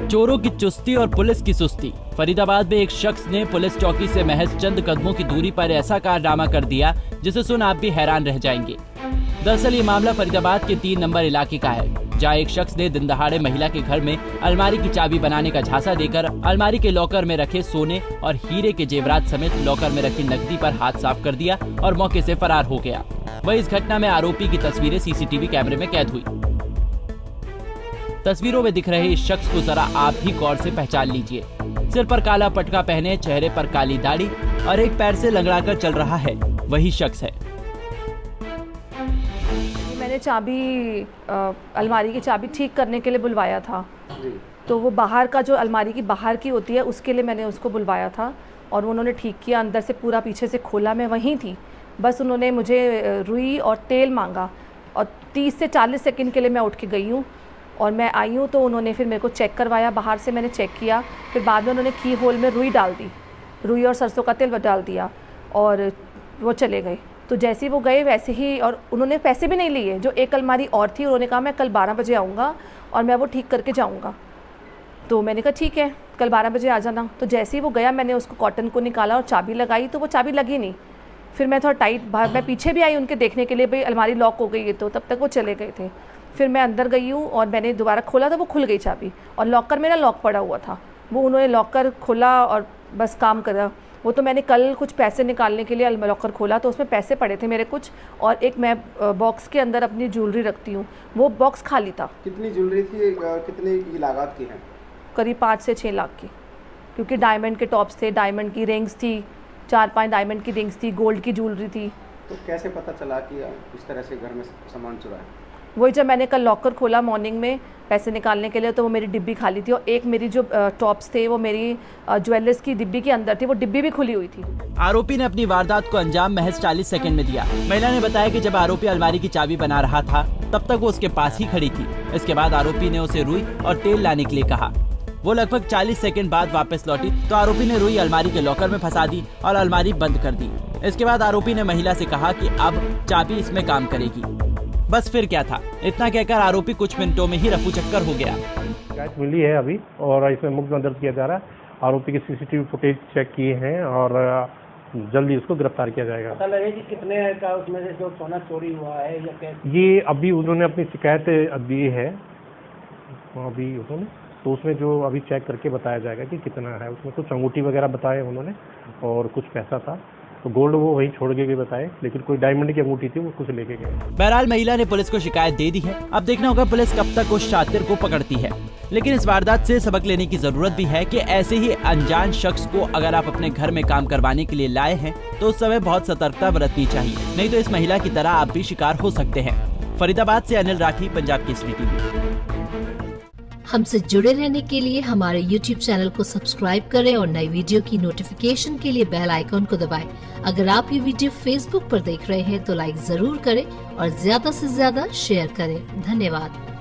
चोरों की चुस्ती और पुलिस की सुस्ती। फरीदाबाद में एक शख्स ने पुलिस चौकी से महज चंद कदमों की दूरी पर ऐसा कारनामा कर दिया जिसे सुन आप भी हैरान रह जाएंगे। दरअसल ये मामला फरीदाबाद के 3 नंबर इलाके का है, जहाँ एक शख्स ने दिन दहाड़े महिला के घर में अलमारी की चाबी बनाने का झांसा देकर अलमारी के लॉकर में रखे सोने और हीरे के जेवरात समेत लॉकर में रखी नकदी पर हाथ साफ कर दिया और मौके से फरार हो गया। वहीं इस घटना में आरोपी की तस्वीरें सीसीटीवी कैमरे में कैद हुई। तस्वीरों में दिख रहे इस शख्स को जरा आप भी गौर से पहचान लीजिए। सिर पर काला पटका पहने, चेहरे पर काली दाढ़ी और एक पैर से लंगड़ाकर चल रहा है, वही शख्स है। मैंने चाबी अलमारी की चाबी ठीक करने के लिए बुलवाया था। तो वो बाहर का जो अलमारी की बाहर की होती है उसके लिए मैंने उसको बुलवाया था और उन्होंने ठीक किया। अंदर से पूरा पीछे से खोला, मैं वहीं थी। बस उन्होंने मुझे रुई और तेल मांगा और 30 से 40 सेकंड के लिए मैं उठ के गई हूँ और मैं आई हूँ तो उन्होंने फिर मेरे को चेक करवाया। बाहर से मैंने चेक किया, फिर बाद में उन्होंने की होल में रुई डाल दी, रुई और सरसों का तेल डाल दिया और वो चले गए। तो जैसे ही वो गए वैसे ही, और उन्होंने पैसे भी नहीं लिए। जो एक अलमारी और थी उन्होंने कहा मैं कल 12 बजे आऊँगा और मैं वो ठीक करके जाऊँगा। तो मैंने कहा ठीक है, कल 12 बजे आ जाना। तो जैसे ही वो गया मैंने उसको कॉटन को निकाला और चाबी लगाई तो वो चाबी लगी नहीं। फिर मैं थोड़ा टाइट मैं पीछे भी आई उनके देखने के लिए, भाई अलमारी लॉक हो गई है। तो तब तक वो चले गए थे। फिर मैं अंदर गई हूँ और मैंने दोबारा खोला तो वो खुल गई चाबी और लॉकर मेरा लॉक पड़ा हुआ था। वो उन्होंने लॉकर खोला और बस काम करा। वो तो मैंने कल कुछ पैसे निकालने के लिए लॉकर खोला तो उसमें पैसे पड़े थे मेरे कुछ, और एक मैं बॉक्स के अंदर अपनी ज्वेलरी रखती हूँ, वो बॉक्स खाली था। कितनी ज्वेलरी थी, कितने की लागत की है? करीब 5 से 6 लाख की, क्योंकि डायमंड के टॉप्स थे, डायमंड की रिंग्स थी, 4-5 डायमंड की रिंग्स थी, गोल्ड की ज्वेलरी थी। तो कैसे पता चला कि इस तरह से घर में सामान चुरा है? वही जब मैंने कल लॉकर खोला मॉर्निंग में पैसे निकालने के लिए तो वो मेरी डिब्बी खाली थी और एक मेरी जो टॉप्स थे वो मेरी ज्वेलर्स की डिब्बी के अंदर थी, वो डिब्बी भी खुली हुई थी। आरोपी ने अपनी वारदात को अंजाम महज 40 सेकंड में दिया। महिला ने बताया कि जब आरोपी अलमारी की चाबी बना रहा था तब तक वो उसके पास ही खड़ी थी। इसके बाद आरोपी ने उसे रुई और तेल लाने के लिए कहा। वो लगभग 40 सेकंड बाद वापस लौटी तो आरोपी ने रुई अलमारी के लॉकर में फंसा दी और अलमारी बंद कर दी। इसके बाद आरोपी ने महिला से कहा कि अब चाबी इसमें काम करेगी। बस फिर क्या था, इतना कहकर आरोपी कुछ मिनटों में ही रफू चक्कर हो गया। शिकायत मिली है अभी और इसमें मुकदमा दर्ज किया जा रहा है। आरोपी के सीसीटीवी फुटेज चेक किए हैं और जल्दी उसको गिरफ्तार किया जाएगा। पता लगे कि कितने का उसमें से जो सोना चोरी हुआ है या कैसे? ये अभी उन्होंने अपनी शिकायत दी है अभी उन्होंने, तो उसमें जो अभी चेक करके बताया जाएगा कि कितना है। उसमें कुछ अंगूठी वगैरह बताए उन्होंने और कुछ पैसा था, तो गोल्ड वो वहीं छोड़ के बताए, लेकिन कोई डायमंड की अंगूठी थी वो कुछ लेके गए। बहरहाल महिला ने पुलिस को शिकायत दे दी है। अब देखना होगा पुलिस कब तक उस शातिर को पकड़ती है। लेकिन इस वारदात से सबक लेने की जरूरत भी है कि ऐसे ही अनजान शख्स को अगर आप अपने घर में काम करवाने के लिए लाए हैं तो उस समय बहुत सतर्कता बरतनी चाहिए, नहीं तो इस महिला की तरह आप भी शिकार हो सकते हैं। फरीदाबाद से अनिल राठी, पंजाब केसरी टीवी। हमसे जुड़े रहने के लिए हमारे YouTube चैनल को सब्सक्राइब करें और नई वीडियो की नोटिफिकेशन के लिए बेल आइकॉन को दबाएं। अगर आप ये वीडियो Facebook पर देख रहे हैं तो लाइक जरूर करें और ज्यादा से ज्यादा शेयर करें। धन्यवाद।